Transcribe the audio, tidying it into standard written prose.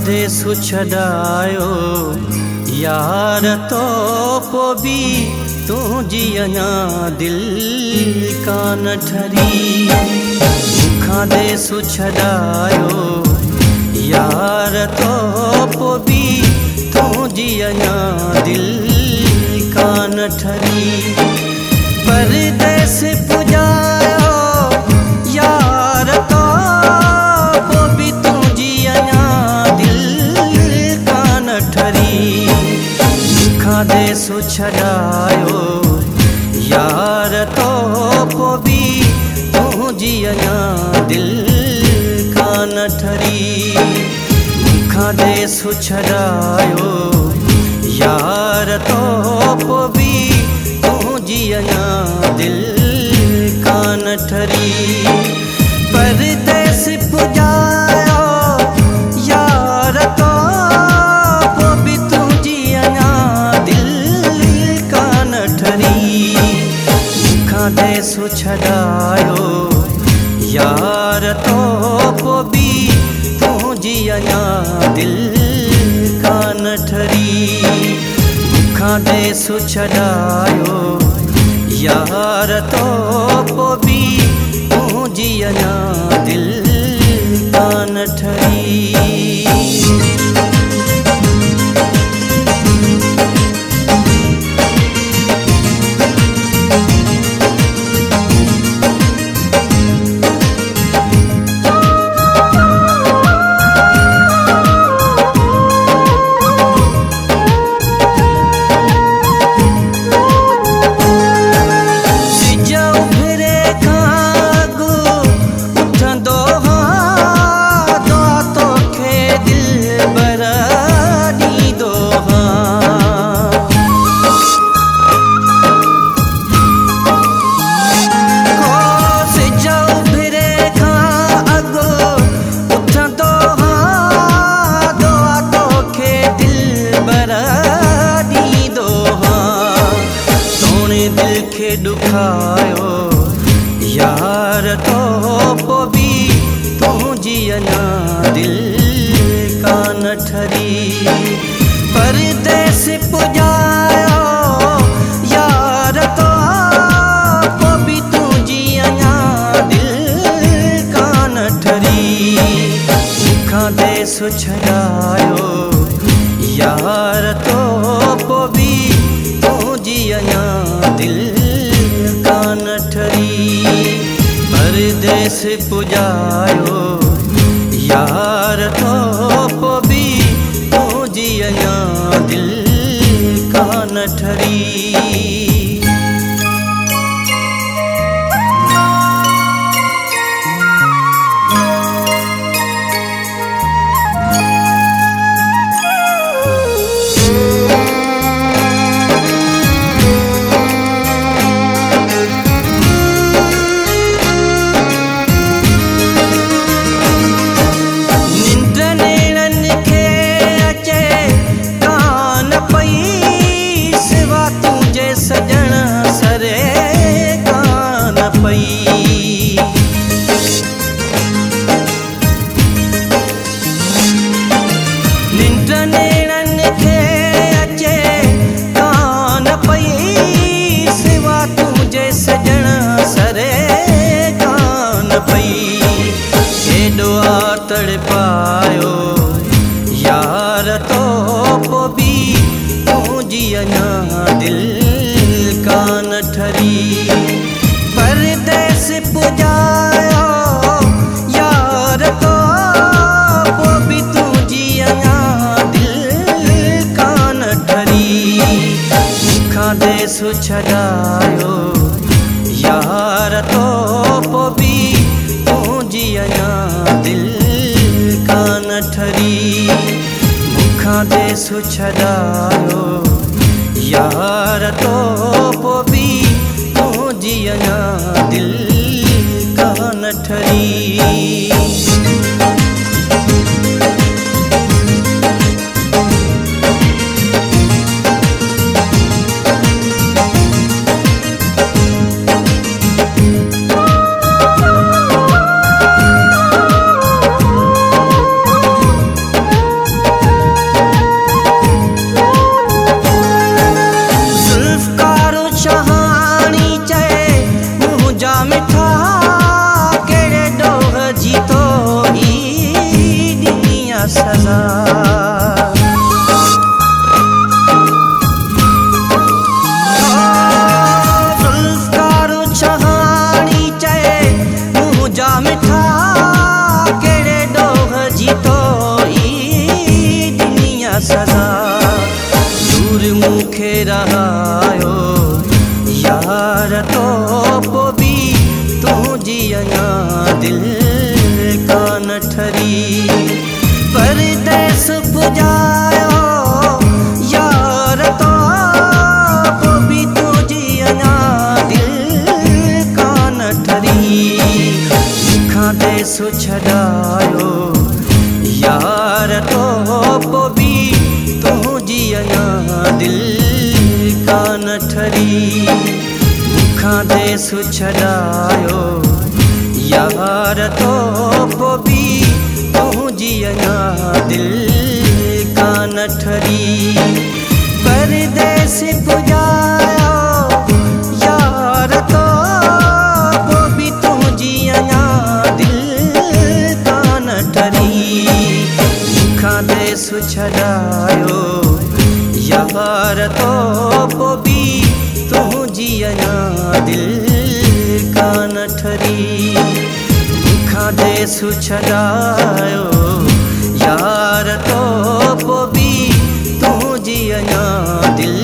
देसु छॾायो यार तो पोबी तू जियना दिल कान ठरी। मुखां देसु छॾायो यार तो पोबी तू जियना दिल कान ठरी। परदेस पुॼायो यार तो पोबी तू जियना देसु छॾायो यार तो पोबी तू जियना दिल कान ठरी। मुखां देसु छॾायो यार तो पोबी तू जियना दिल कान ठरी। परदेस पुॼायो यार तो पोबी तू जियना देसु छॾायो यार तो पोबी तू जियना दिल कान ठरी। मुखां देसु छॾायो यार तो पोबी तू जियना दिल कान ठरी। दुखायो यार तो पोबी तू जियना दिल कान ठरी। परदेस पुॼायो यार तो पोबी तू जियना दिल कान ठरी। मुखां देसु छॾायो यार तो पोबी तू जियना दिल कान ठरी। परदेस पुॼायो यार तो पोबी तू जियना दिल कान ठरी। तड़पायो यार तो पोबी तू जियना दिल कान ठरी। परदेस पुॼायो यार तो पोबी तू जियना दिल कान ठरी। मुखां देसु छॾायो यार तो पोबी तू जियना दिल कान ठरी। मुखां देसु छॾायो यार तो पोबी यार तो पोबी तू जिया दिल कान ठरी परदेस पुजायो यार तो पोबी तू जिया दिल कान ठरी देस छड़ायो यार तो पोबी तू जिया दिल कान ठरी देस छड़ायो यार तो पोबी तू जिया दिल कान ठरी परदेस पुजायो यार तो पोबी तू जिया दिल कान ठरी देस छड़ायो यार तो पोबी तू जिया दिल कान ठरी देस छड़ायो यार तो पोबी तू जिया दिल